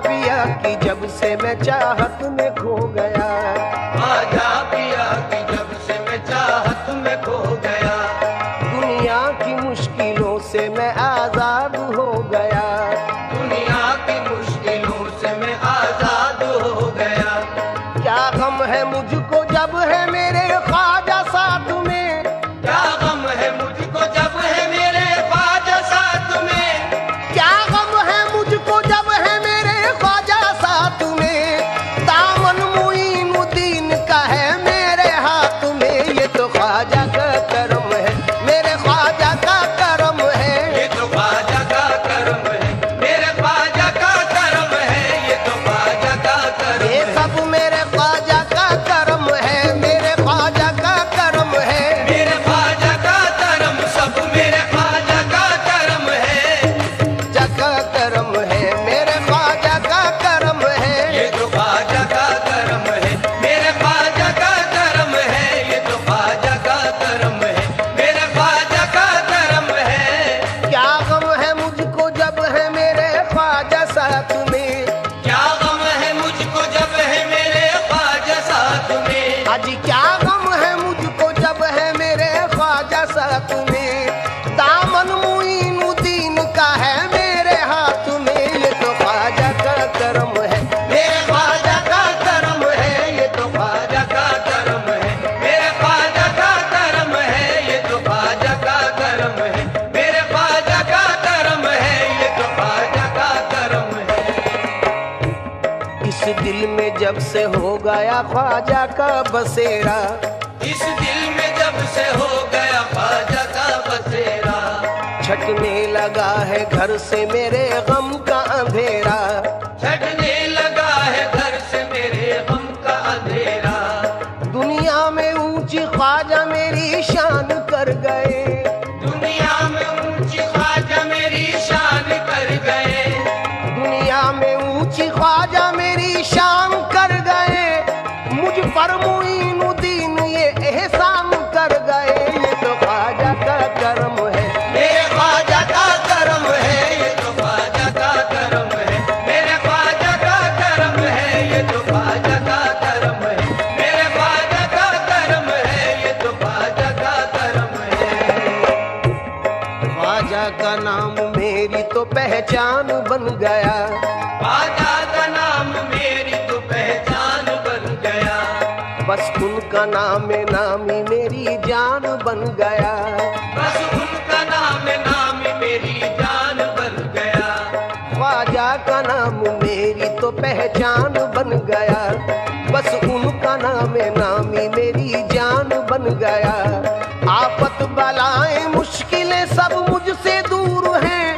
पिया की जब से मैं चाहत में खो गया, ख्वाजा पिया की जब से मैं चाहत में खो गया, दुनिया की मुश्किलों से मैं आजाद हो गया, दुनिया की मुश्किलों से मैं आजाद हो गया। क्या गम है मुझको जब है मेरे ख्वाजा साथ में, क्या गम है मुझको जब है मेरे ख्वाजा साथ में, क्या गम है मुझको जब है मेरे ख्वाजा साथ में, दामन मुईनुद्दीन का है मेरे हाथ में, ये तो ख्वाजा का करम है, मेरे ख्वाजा का करम है, ये तो ख्वाजा का करम है, मेरे ख्वाजा का करम है, ये तो ख्वाजा का करम ये है, सब मेरे ख्वाजा का करम है, मेरे ख्वाजा का करम है, मेरे ख्वाजा का करम, सब मेरे ख्वाजा का करम है, जका करम है, मेरे ख्वाजा का करम है, ये तो ख्वाजा का करम है, मेरे ख्वाजा का करम है, ये तो ख्वाजा का करम है, मेरे ख्वाजा का करम है। क्या गम है मुझको जब है मेरे ख्वाजा साथ में, क्या गम है मुझको जब है मेरे ख्वाजा साथ में, आज क्या गम है मुझको जब है मेरे ख्वाजा साथ में, दामन मुईनुद्दीन का है मेरे हाथ में, ये तो ख्वाजा का करम है, मेरे ख्वाजा का करम है, ये तो ख्वाजा का करम है, मेरे ख्वाजा का करम है, ये तो ख्वाजा का करम है, मेरे ख्वाजा का करम है, ये तो ख्वाजा का करम है। इस दिल में जब से हो गया ख्वाजा का बसेरा, इस दिल में जब से हो गया ख्वाजा का बसेरा, छटने लगा है घर से मेरे गम का अंधेरा, छटने लगा है घर से मेरे गम का अंधेरा, दुनिया में ऊंची ख्वाजा मेरी शान कर गए, दुनिया में ऊंची ख्वाजा मेरी शान कर गए, दुनिया में ऊंची ख्वाजा मेरी शान कर गए, मुझ पर मुईनुद्दीन ये एहसान कर गए, ये तो ख्वाजा का करम है, मेरे ख्वाजा का करम है, ये तो ख्वाजा का करम है, मेरे ख्वाजा का करम है, ये तो ख्वाजा का करम है, मेरे ख्वाजा का करम है, ये तो ख्वाजा का करम है। ख्वाजा का नाम मेरी तो पहचान बन गया, ख्वाजा का नाम मेरी तो पहचान बन गया, बस उनका नाम नामी मेरी जान बन गया, बस उनका नाम नाम मेरी जान बन गया, ख्वाजा का नाम मेरी तो पहचान बन गया, बस उनका नाम नामी मेरी जान बन गया, आफत बलाएं मुश्किलें सब मुझसे दूर हैं,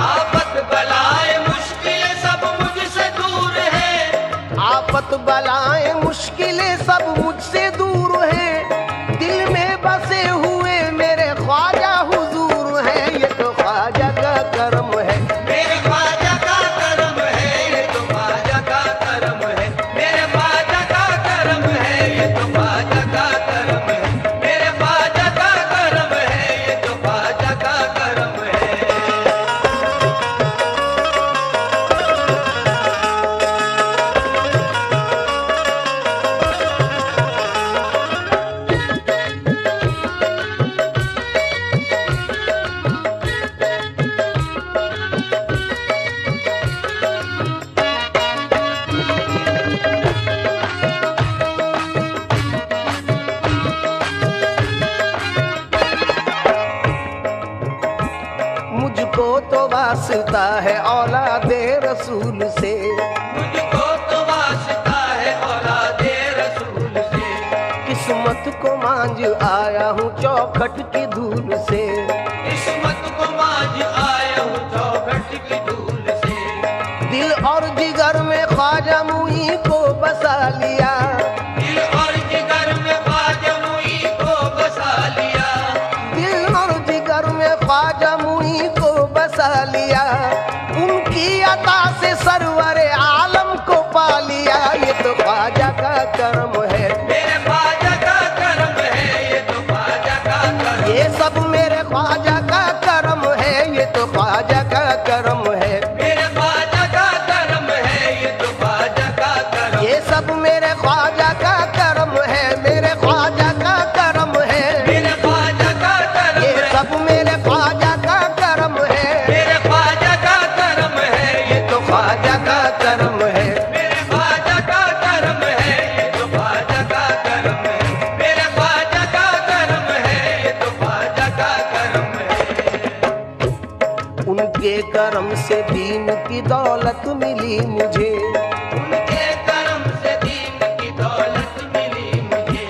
आफत बलाएं मुश्किलें सब मुझसे दूर है, आफत बलाएं मुश्किलें सब मुझसे दूर हैं, दिल में बसे हुए मेरे ख्वाजा हुजूर हैं, ये तो ख्वाजा का करम है, मेरे ख्वाजा का करम है, ये तो ख्वाजा का करम है, मेरे ख्वाजा का करम है, ये तो ख्वाजा का करम है, मेरे ख्वाजा का करम है, ये तो ख्वाजा का करम है। मुझको तो वास्ता है औलादे रसूल से, मुझको तो वास्ता है औलादे रसूल से, किस्मत को मांझ आया हूँ चौखट की धूल से, किस्मत को मांझ आया हूँ चौखट की धूल से, दिल और जिगर में ख्वाजा मुई को बसा लिया, दिल और जिगर में ख्वाजा मुई को बसा लिया, दिल और जिगर में ख्वाजा मुई को बसा लिया, उनकी अता से सरवर आलम को पा लिया, ये तो ख्वाजा का करम है, मेरे ख्वाजा का करम है, ये तो ख्वाजा का करम, ये सब मेरे ख्वाजा का करम है, ये तो ख्वाजा का करम है, मेरे ख्वाजा का करम है, उनके करम से दीन की दौलत मिली मुझे। उनके करम से दीन की दौलत मिली मुझे।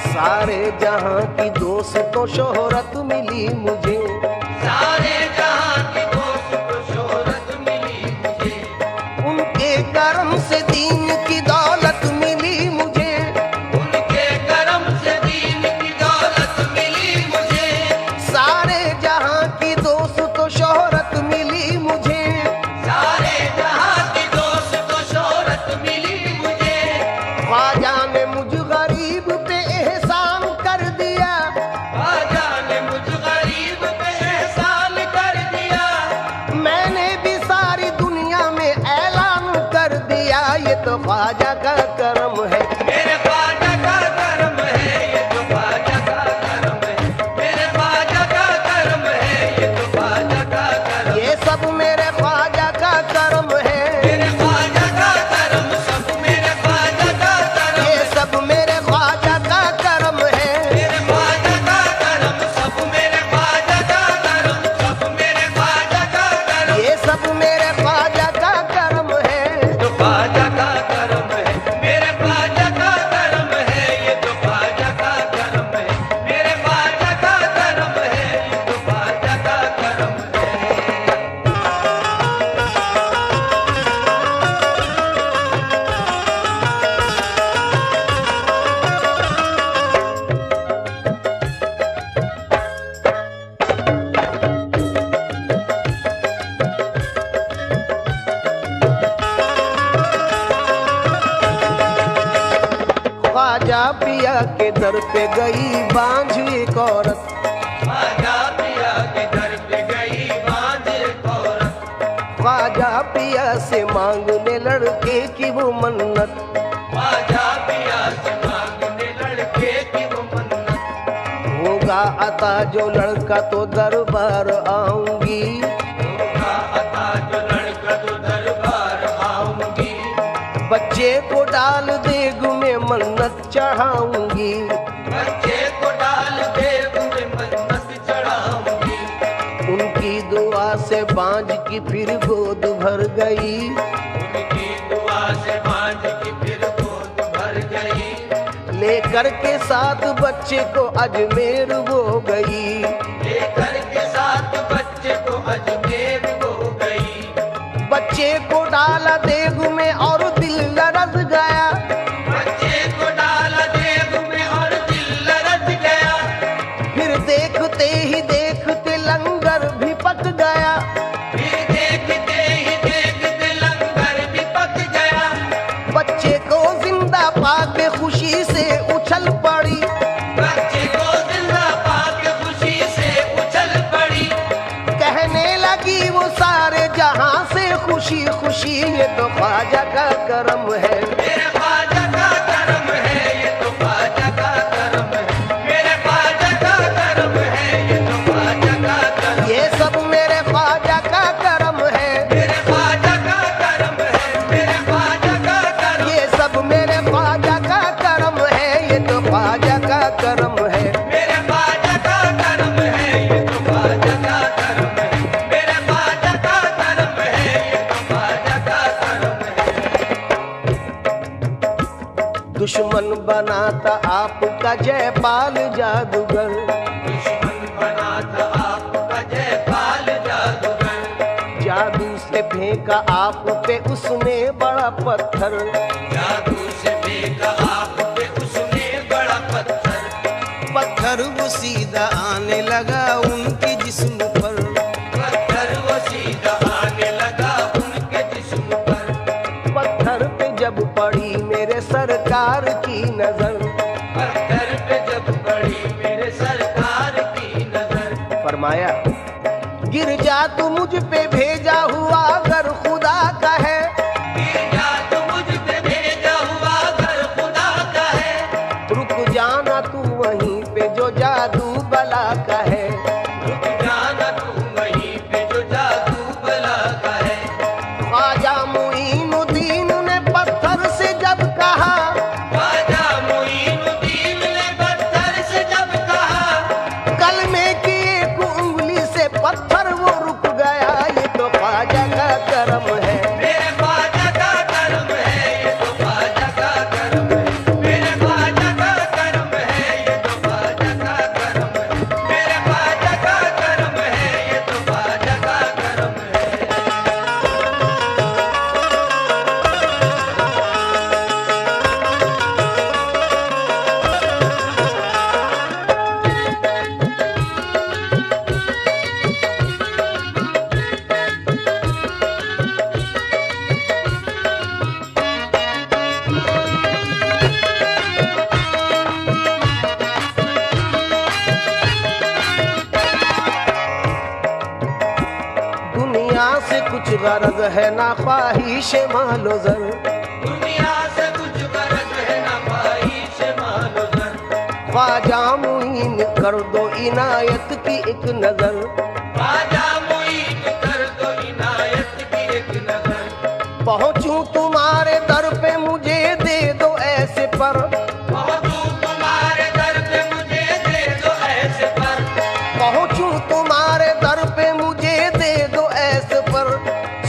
सारे जहां की दोस्तों शोहरत मिली मुझे। सारे जहां की दोस्तों शोहरत मिली मुझे। उनके करम से दीन की दौलत मिली मुझे। उनके करम से दीन की दौलत मिली मुझे। सारे जहां की दोस्तों शोहरत मिली मुझे। सारे जहां की दोस्तों शोहरत मिली मुझे। ख्वाजा ने मुझ गरीब पे एहसान कर दिया। ख्वाजा ने मुझ गरीब पे एहसान कर दिया। मैंने भी सारी दुनिया में ऐलान कर दिया, ये तो ख्वाजा का करम है। मेरे ख्वाजा का करम है, ये तो ख्वाजा का करम है। मेरे ख्वाजा का करम है, ये तो ख्वाजा का करम। ये सब मेरे ख्वाजा का करम है। मेरे ख्वाजा का करम, सब मेरे ख्वाजा का करम। ये सब मेरे ख्वाजा का करम है। मेरे ख्वाजा का करम, सब मेरे ख्वाजा का करम। सब मेरे ख्वाजा का करम। ये सब मेरे ख्वाजा का करम है। तो ख्वाजा का करम है, मेरे ख्वाजा का करम है। ये तो ख्वाजा का करम है, मेरे ख्वाजा का करम है। ये तो ख्वाजा का करम है। ख्वाजा पिया के दर पे गई बांझ एक औरत। ख्वाजा पिया के दर पे गई बांझ एक औरत। ख्वाजा पिया से मांगने लड़के की वो मन्नत। ख्वाजा पिया से मांगने लड़के की वो मन्नत। होगा अता जो लड़का तो दरबार आऊंगी। होगा अता जो लड़का तो दरबार आऊंगी। बच्चे को डाल देग में मन्नत चढ़ाऊंगी। बच्चे को डाल देव में मन्नत चढ़ाऊंगी। उनकी दुआ से बांझ की फिर गोद भर गई। उनकी दुआ से बांझ की फिर गोद भर गई। लेकर के साथ बच्चे को अजमेर वो गई। लेकर के साथ बच्चे को अजमेर हो गई। बच्चे को डाला देग में और दिल लरज गया। बच्चे को डाला देव में और दिल लरज गया। फिर देखते ही देखते लंगर भी पक गया। फिर देखते ही देखते लंगर भी पक गया। बच्चे को जिंदा पाके खुशी से उछल पड़ी। बच्चे को जिंदा पाके खुशी से उछल पड़ी। कहने लगी वो सारे जहां से खुशी खुशी, ये तो ख्वाजा का करम है। मेरे ख्वाजा का करम है, ये तो ख्वाजा का करम है। मेरे ख्वाजा का करम है, ये तो ख्वाजा का करम। ये सब मेरे ख्वाजा का करम है। मेरे ख्वाजा का करम है, मेरे ख्वाजा का करम। ये सब मेरे ख्वाजा का करम है। ये तो ख्वाजा का करम है। मेरे ख्वाजा का करम है, ये तो ख्वाजा का करम है। मेरे ख्वाजा का करम है, ये तो ख्वाजा का करम है। दुश्मन बनाता आपका जयपाल जादूगर। दुश्मन बना था आपका जयपाल जादूगर। जादू से फेंका आप पे उसने बड़ा पत्थर। जादू से फेंका आप पे उसने बड़ा पत्थर। पत्थर वो सीधा आने लगा उनके जिस्म पर। पत्थर वो सीधा आने लगा उनके जिस्म पर। पत्थर पे जब पड़ी मेरे सरकार की नजर। पत्थर पे जब पड़ी मेरे सरकार की नजर। फरमाया गिर जा तू मुझ पे भेजा हुआ अगर खुदा का है। गिर जा तो मुझ पे भेजा हुआ घर खुदा का है। रुक जाना तू वहीं पे जो जादू बला का है। रुक जाना तू वहीं पे जो जादू बला का है। ख्वाजा मुईनुद्दीन ने पत्थर से जब कहा। ख्वाजा मुईनुद्दीन ने पत्थर से जब कहा। कलमे की एक उंगली से पत्थर वो रुक गया। ये तो दुनिया से कुछ गरज है ना ख्वाहिश मालो जर, दुनिया से कुछ गरज है ना ख्वाहिश मालो जर, ख्वाजा मुईन कर दो इनायत की एक नजर, ख्वाजा मुईन कर दो इनायत की एक नजर, पहुंचूं तुम्हारे दर पे मुझे दे दो ऐसे पर, पहुंचूं तुम्हारे दर पे मुझे दे दो ऐसे पर, पहुंचूं तुम्हारे दर पे मुझे दे दो ऐसे पर,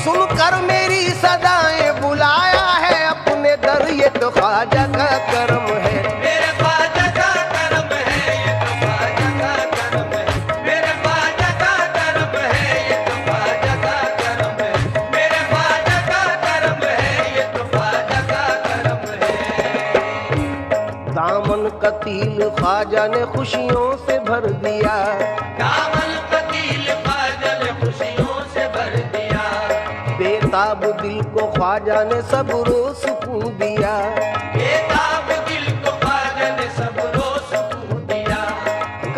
सुनकर मेरी सदाएं बुलाया है अपने दर, ये तो ख्वाजा का करम है, मेरे ख्वाजा का करम है, ये तो ख्वाजा का करम है, मेरे ख्वाजा का करम है, ये तो ख्वाजा का करम है, मेरे ख्वाजा का करम है, ये तो ख्वाजा का करम है। दामन कतील ख्वाजा ने खुशियों से भर दिया, दामन कतील ख्वाजा ने खुशियों से भर दिया, बेताब दिल को ख्वाजा ने सब्रो सुकून दिया, बेताब दिल को ख्वाजा ने सबरो सुकून दिया,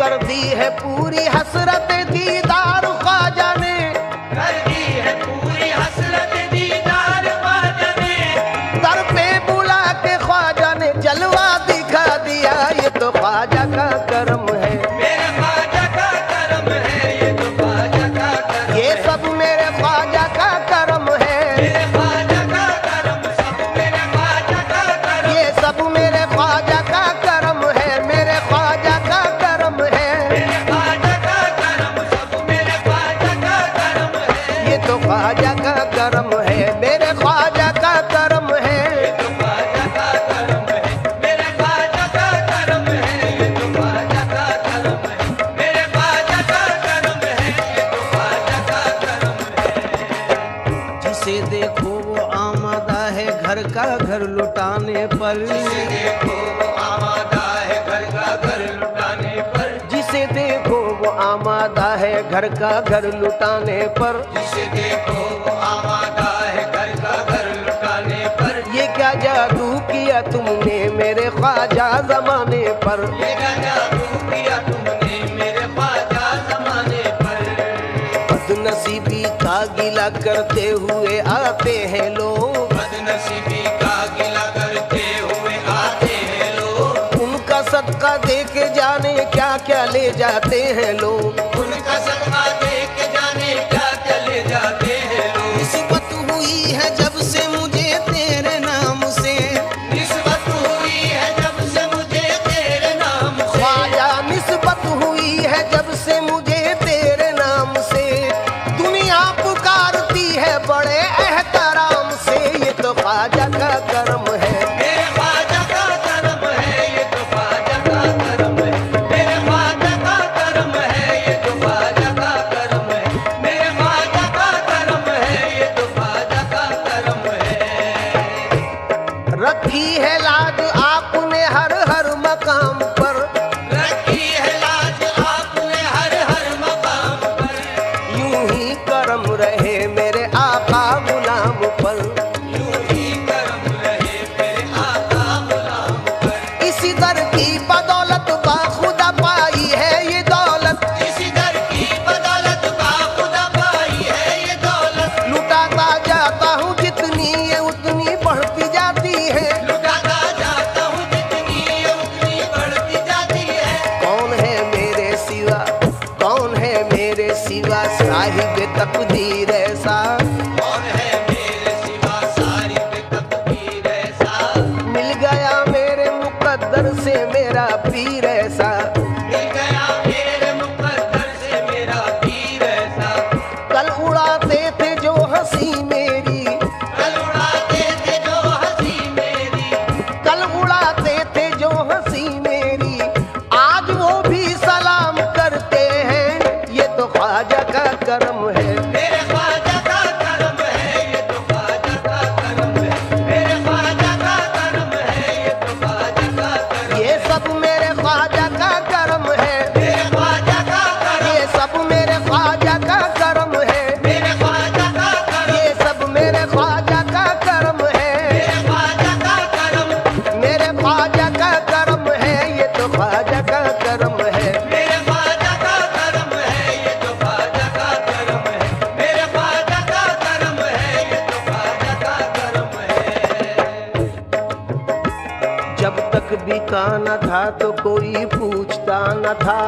कर दी है पूरी हसरत दीदार ख्वाजा ने, कर दी है पूरी हसरत दीदार ख्वाजा ने, दर पे बुला के ख्वाजा ने जलवा दिखा दिया, ये तो ख्वाजा का करम है, मेरे ख्वाजा का करम है, ये तो ख्वाजा का करम ये है, सब मेरे ख्वाजा का करम है, मेरे ख्वाजा का करम सब मेरे ख्वाजा का करम, ये सब मेरे ख्वाजा का करम है, मेरे ख्वाजा का करम है, मेरे ख्वाजा का करम सब मेरे ख्वाजा का करम है, ये तो ख्वाजा का करम है, मेरे ख्वाजा का करम है, ये तो ख्वाजा का करम है, मेरे ख्वाजा का करम है, ये तो ख्वाजा का करम है, मेरे ख्वाजा का करम है, ये तो ख्वाजा का करम है। जिसे देखो वो आमादा है घर का घर लुटाने पर, जिसे देखो वो आमादा है घर का घर लुटाने पर, जिसे देखो वो आमादा है घर का घर लुटाने पर, जिसे देखो वो आमादा है घर का घर लुटाने पर, ये क्या जादू किया तुमने मेरे ख्वाजा जमाने पर, ये क्या जादू किया तुमने मेरे ख्वाजा जमाने पर, बदनसीबी का गिला करते हुए आते हैं लोग, बदनसीबी का गिला करते हुए आते हैं लोग, उनका सदका दे के जाने क्या क्या ले जाते हैं लोग, उनका सदका दे के जाने क्या चले जाते हैं लोग, निस्बत हुई है जब से मुझे तेरे नाम से, निस्बत हुई है जब से मुझे तेरे नाम से, ख्वाजा निस्बत हुई है जब से मुझे तेरे नाम से, दुनिया पुकारती है बड़े एहतराम से, ये तो ख्वाजा का करम है, मेरे ख्वाजा का करम है, ये तो ख्वाजा का करम है, मेरे ख्वाजा का करम है, ये तो ख्वाजा का करम है, मेरे ख्वाजा का करम है, ये तो ख्वाजा का करम है। रखी है लाज आपने हर हर मकाम पर, रखी है लाज आपने हर हर मकाम पर, यूं ही करम रहे मेरे आका गुलाम पर, यूं ही करम रहे मेरे आका गुलाम पर, इसी दर की बदौलत बाखुदा पाई है ये दौलत, इसी दर की बदौलत बाखुदा पाई है ये दौलत, लुटाता जाता हूँ जितनी ये उतनी बढ़ती जाती है, लुटाता जाता हूँ जितनी ये उतनी बढ़ती जाती है, कौन है मेरे सिवा, कौन है मेरे सिवा साहिब तकदीर ऐसा, कौन है मेरे सिवा सारी तकदीर ऐसा, मिल गया मेरे मुकद्दर से मेरा पीर ऐसा, मिल गया मेरे मुकद्दर से मेरा पीर ऐसा, कल उड़ाते थे जो हंसी मेरी, कल उड़ाते थे जो हंसी मेरी, कल उड़ाते थे जो हंसी मेरी, आज वो भी सलाम करते हैं, ये तो ख्वाजा का करम है, मेरे ख्वाजा का बिका न था तो कोई पूछता न था,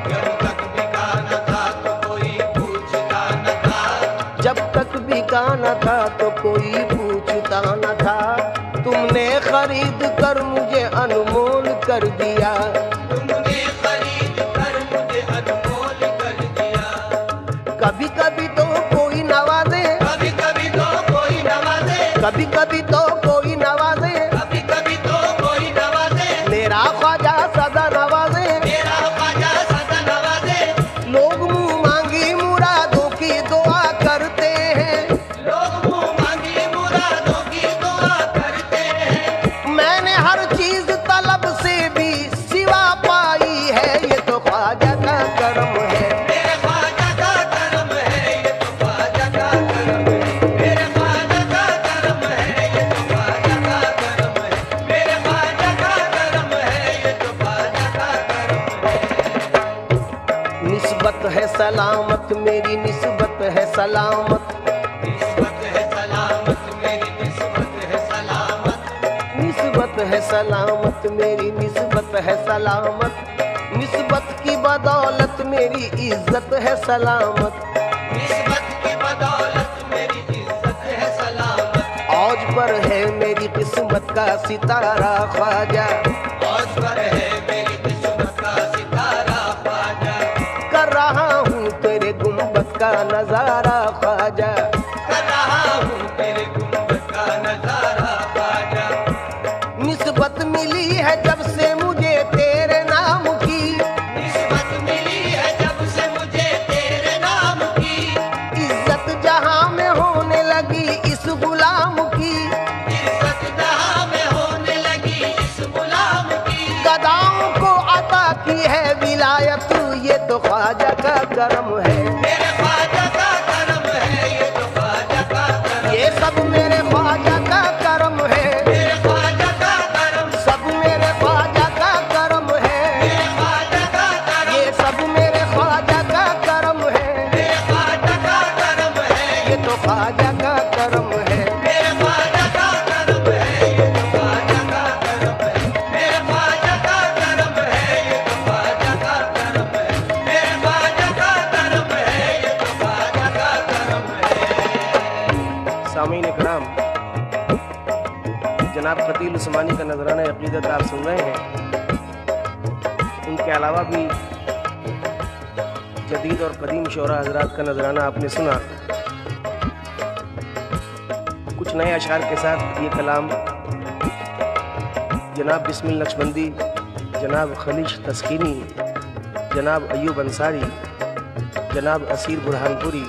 जब तक बिका न था तो कोई पूछता न था, जब तक बिका न था तो कोई पूछता न था। तुमने खरीद कर मुझे अनमोल कर दिया, तुमने खरीद कर मुझे अनमोल कर दिया। कभी कभी तो कोई नवाजे, कभी कभी तो कोई नवाजे, कभी कभी तो कोई नवाजे, कभी कभी तो कोई नवाजे, मेरा ख्वाजा सदा नवाजे। मेरा ख्वाजा सदा नवाजे। लोग मुंह मांगी मुरादों की दुआ करते हैं, लोग मुंह मांगी मुरादों की दुआ करते हैं। मैंने हर चीज तलब से भी सिवा पाई है, ये तो ख्वाजा का करम है। मेरे ख्वाजा का करम है, ये तो ख्वाजा का करम है। मेरे ख्वाजा का करम है, ये तो ख्वाजा का करम है। मेरे ख्वाजा का करम है, ये तो ख्वाजा का करम है। निस्बत है सलामत मेरी, निस्बत है सलामत, निस्बत है सलामत मेरी, निस्बत है सलामत। निस्बत है सलामत मेरी, निस्बत है सलामत। निस्बत की बदौलत मेरी इज्जत है सलामत, निस्बत की बदौलत मेरी इज्जत है सलामत। औज पर है मेरी किस्मत का सितारा ख्वाजा, औज पर है मेरी किस्मत का सितारा ख्वाजा। कर रहा हूँ तेरे गुंबद का नजारा ख्वाजा। कर रहा हूँ तेरे गुंबद का नजारा ख्वाजा। निस्बत मिली है जब से मुझे तेरे नाम की, निस्बत मिली है जब से मुझे तेरे नाम की। इज्जत जहाँ में होने लगी इस गुलाम की, इज्जत जहाँ में होने लगी इस गुलाम की। गदाओं को अता की है विलायत, ये तो ख्वाजा का करम है। मेरे ख्वाजा का करम है, ये तो ख्वाजा का करम। ये सब मेरे ख्वाजा का करम है, मेरे ख्वाजा का करम। सब मेरे ख्वाजा का करम है। मेरे ख्वाजा का करम। ये सब मेरे ख्वाजा का करम है, मेरे ख्वाजा का करम है। ये तो ख्वाजा का करम है। मेरे ख्वाजा का करम है, ये तो ख्वाजा का करम है। मेरे ख्वाजा का करम है, ये तो ख्वाजा का करम है। मेरे ख्वाजा का करम है, ये तो ख्वाजा का करम है। सामीन इकराम, जनाब खतील उस्मानी का नजराना अकीदत आप सुन रहे हैं। उनके अलावा भी जदीद और कदीम शोरा हजरात का नजराना आपने सुना। कुछ नए अशार के साथ ये कलाम जनाब बिस्मिल नक्शबंदी, जनाब खलीश तस्कीनी, जनाब अयूब अंसारी, जनाब असीर बुरहानपुरी,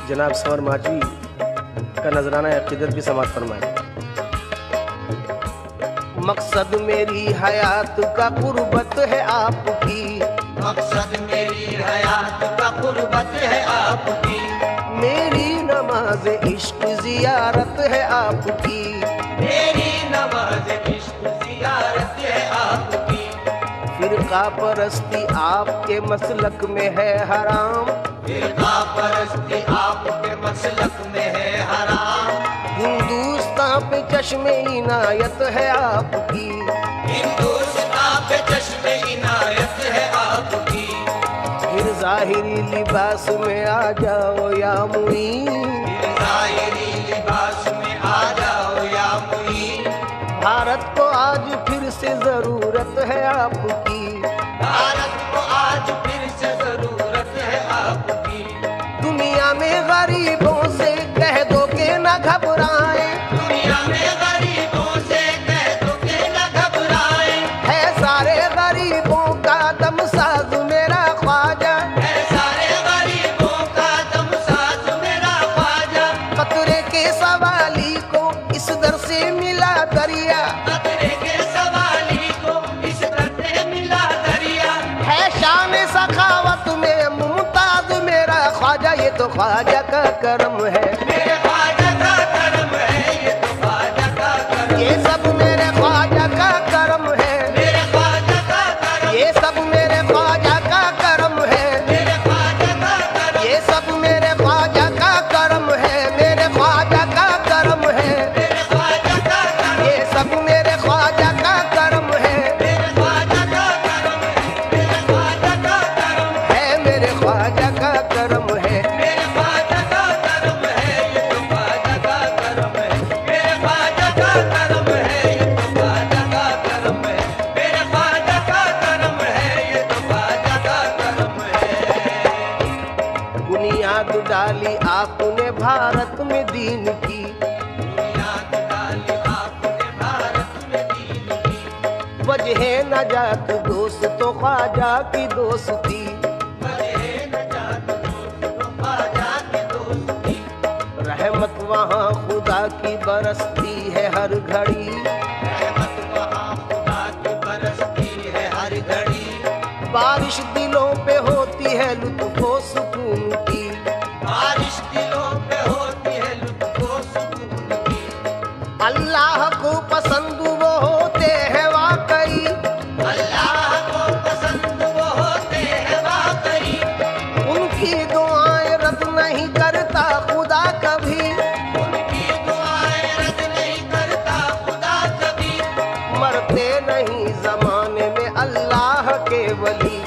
जनाब समर माजवी का नजराना अकीदत भी समाप्त फरमाए। मकसद मेरी हयात का कुर्बत है आपकी, मकसद मेरी हयात का कुर्बत है आपकी। मेरी नमाज इश्क जियारत है आपकी, मेरी नमाज इश्क जियारत है आपकी। फिरका परस्ती आपके मसलक में है हराम, फिरका परस्ती आपके मसलक में है हराम। हिंदुस्तान पे चश्मे इनायत है आपकी, हिंदुस्तान पे चश्मे इनायत है आपकी। फिर जाहिरी लिबास में आ जाओ या मुईन, फिर ज़ाहिरी लिबास में आ जाओ या मुईन। भारत को आज फिर से जरूरत है आपकी, भारत को आज फिर से जरूरत है आपकी। दुनिया में गरीबों से कह दो के न घबराएं, दुनिया में गरीबों से कह दो के न घबराएं। है सारे गरीबों का दम साज मेरा ख्वाजा, है सारे गरीबों का दम साज मेरा ख्वाजा। खतरे के सवाली को इस दर से मिला दरिया, खतरे के सवाली को इस दर से मिला दरिया। है शान सखावत में मुमताज मेरा ख्वाजा, ये तो ख्वाजा का करम है। मेरे ख्वाजा का करम है, ये तो ख्वाजा का करम। ये सब मेरे ख्वाजा का करम है, मेरे ख्वाजा का करम। ये सब मेरे ख्वाजा का करम है, मेरे ख्वाजा का करम। ये सब मेरे ख्वाजा का करम है, मेरे ख्वाजा का करम है, मेरे ख्वाजा का करम। ये सब मेरे ख्वाजा का करम है। आपने भारत में दीन की। बुनियाद डाली आपने भारत में दीन की। वजह नजात दोस्त तो ख्वाजा की दोस्ती। वजह नजात दोस्त तो ख्वाजा की दोस्ती। रहमत वहाँ खुदा की बरसती है हर घड़ी। रहमत वहाँ खुदा की बरसती है हर घड़ी। बारिश दिलों पे होती है लुत्फ़ो सुकून की। बारिश दिलों पे होती है लुत्फ़ो सुकून की। अल्लाह को पसंद वो होते हैं वाकई। अल्लाह को पसंद वो होते हैं वाकई। उनकी दुआएं रद्द नहीं करता खुदा कभी। उनकी दुआएं रद्द नहीं करता खुदा कभी। मरते नहीं जमाने में अल्लाह के वली।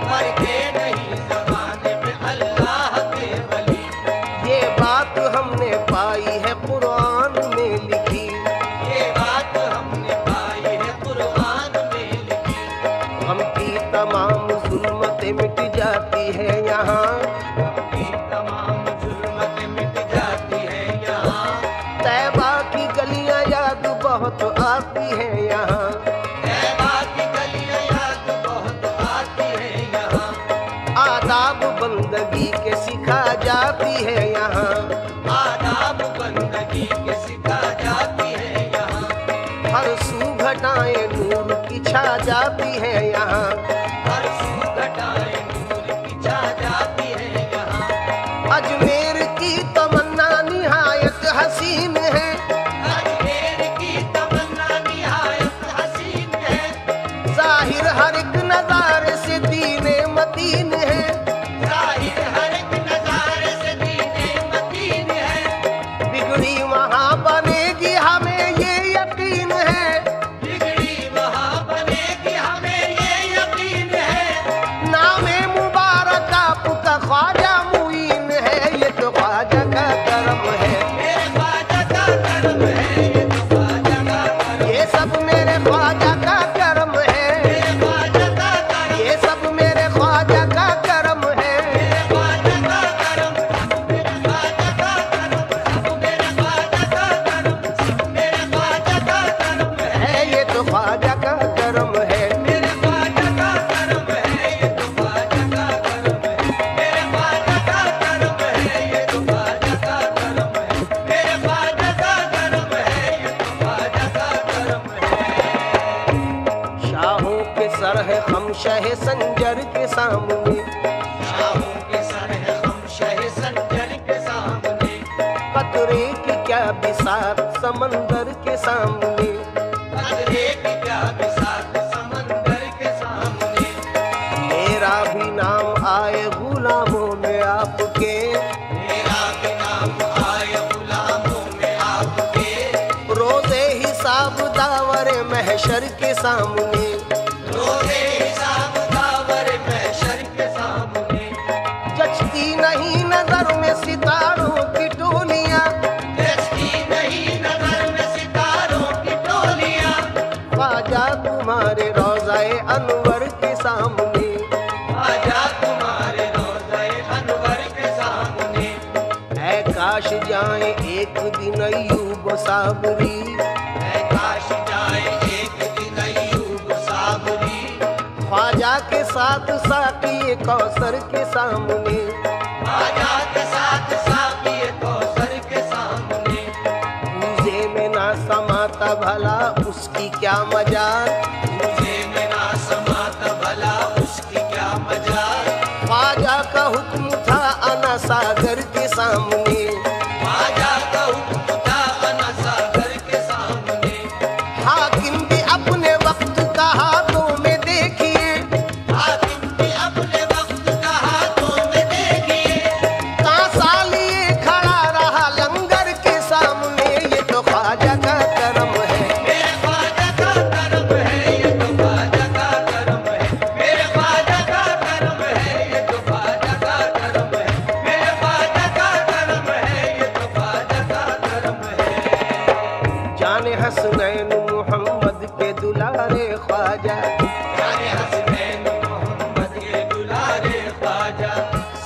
मरते नहीं ज़माने में अल्लाह के वली। ये बात हमने पाई है कुरान में लिखी। ये बात हमने पाई है कुरान में लिखी। हम की तमाम जुल्मतें मिट जाती है यहाँ। की तमाम जुल्मतें मिट जाती है यहाँ। तैबा की गलियां याद बहुत आती है यहाँ। तैबा की गलियां याद बहुत आती है यहाँ। आदाब बंदगी के सिखा जाती है यहाँ। आदाब बंदगी के सिखा जाती है यहाँ। हर सू घटाएं नूर की छा जाती है यहाँ। हर सू घटाएं नूर की छा जाती है यहाँ। अजमेर की तमन्ना निहायत हसीन है। अजमेर की तमन्ना निहायत हसीन है। जाहिर हर एक नजारे से दीने मतीन है। जाहिर हर एक नजारे से दीने मतीन है। बिगड़ी वहाँ बनेगी हमें ये यकीन है। बिगड़ी वहाँ बनेगी हमें ये यकीन है। नामे मुबारक आपका ख्वाजा मुईन है। ये तो ख्वाजा का करम है। मेरे ख्वाजा का करम है। ये तो ख्वाजा का करम। ये सब मेरे ख्वाजा का करम है। मेरे ख्वाजा का करम। ये सब मेरे ख्वाजा का करम है। मेरे ख्वाजा का करम। मेरे ख्वाजा का करम। मेरे ख्वाजा का करम। मेरे ख्वाजा का करम है। ये तो ख्वाजा का करम है। मेरे ख्वाजा का करम है। ये तो ख्वाजा का करम है। मेरे ख्वाजा का करम है। ये तो ख्वाजा का करम है। मेरे ख्वाजा का करम है। ये तो ख्वाजा का करम है। शाहों के सर है हम शह संजर के सामने। शाहों के सर है हम शह संजर के सामने। कतरे की क्या बिसात समंदर के सामने। कदरे की क्या बिसात समंदर के सामने। मेरा भी नाम आए गुलामों में आपके। मेरा भी नाम आए गुलामों में आपके। रोज़े हिसाब दावरे महशर के सामने। रोज़े हिसाब दावर महशर के सामने। जचती नहीं नजर में सितारों की टोलियां। जचती नहीं नजर में सितारों की टोलियां। ख्वाजा तुम्हारे रोज़ाए अनवर के सामने। आजा तुम्हारे रोज़े अनवर के सामने। ऐ काश जाए एक दिन अय्यूब साबरी। ऐ काश जाए एक दिन अय्यूब साबरी। ख्वाजा के साथ साकी कौसर के सामने। आजा के साथ साकी कौसर के सामने। पूजे में ना समाता भला उसकी क्या मजाल। मुझे में ना समाता भला उसकी क्या मजाल। ख्वाजा का हुक्म था अना सागर के सामने। आजा का हुक्म था अना सागर के सामने। हाकिम भी अपने वक्त का हाथों में देखिए। हाकिम भी अपने वक्त का हाथों में देखिए। कांसा लिए खड़ा रहा लंगर के सामने। ये तो ख्वाजा का करम है। मेरे ख्वाजा का करम है। ये तो ख्वाजा का करम है। मेरे ख्वाजा का करम है। ये तो ख्वाजा का करम है। मेरे ख्वाजा का करम है। ये तो ख्वाजा का करम है। जाने हसनैन मोहम्मद के दुलारे ख्वाजा। जाने हसनैन मोहम्मद के दुलारे ख्वाजा।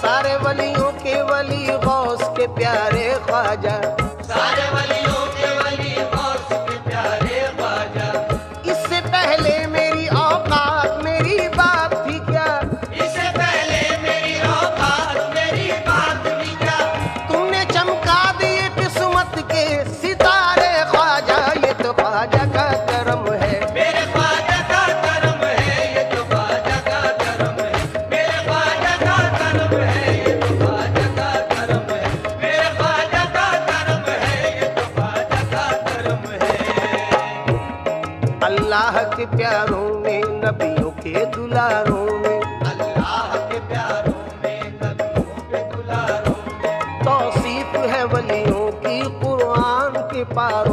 सारे वलियों के वली गौस के प्यारे प्यारे ख्वाजा। सारे वलियों के वली गौस के प्यारे ख्वाजा। इससे पहले मेरी औकात मेरी बात थी क्या, इससे पहले मेरी औकात मेरी बात भी क्या। तुमने चमका दिए किस्मत के सितारे ख्वाजा, ये तो ख्वाजा का करम है। मेरे ख्वाजा का करम है, ये तो ख्वाजा का करम है। मेरे ख्वाजा का करम है, ये तो ख्वाजा का करम है। मेरे ख्वाजा का करम है, ये तो ख्वाजा का करम है। अल्लाह के प्यारों में नबियों के दुलारों में, अल्लाह के प्यारों में नबियों के दुलारों में तौसीफ है वलियों की कुरान के पारों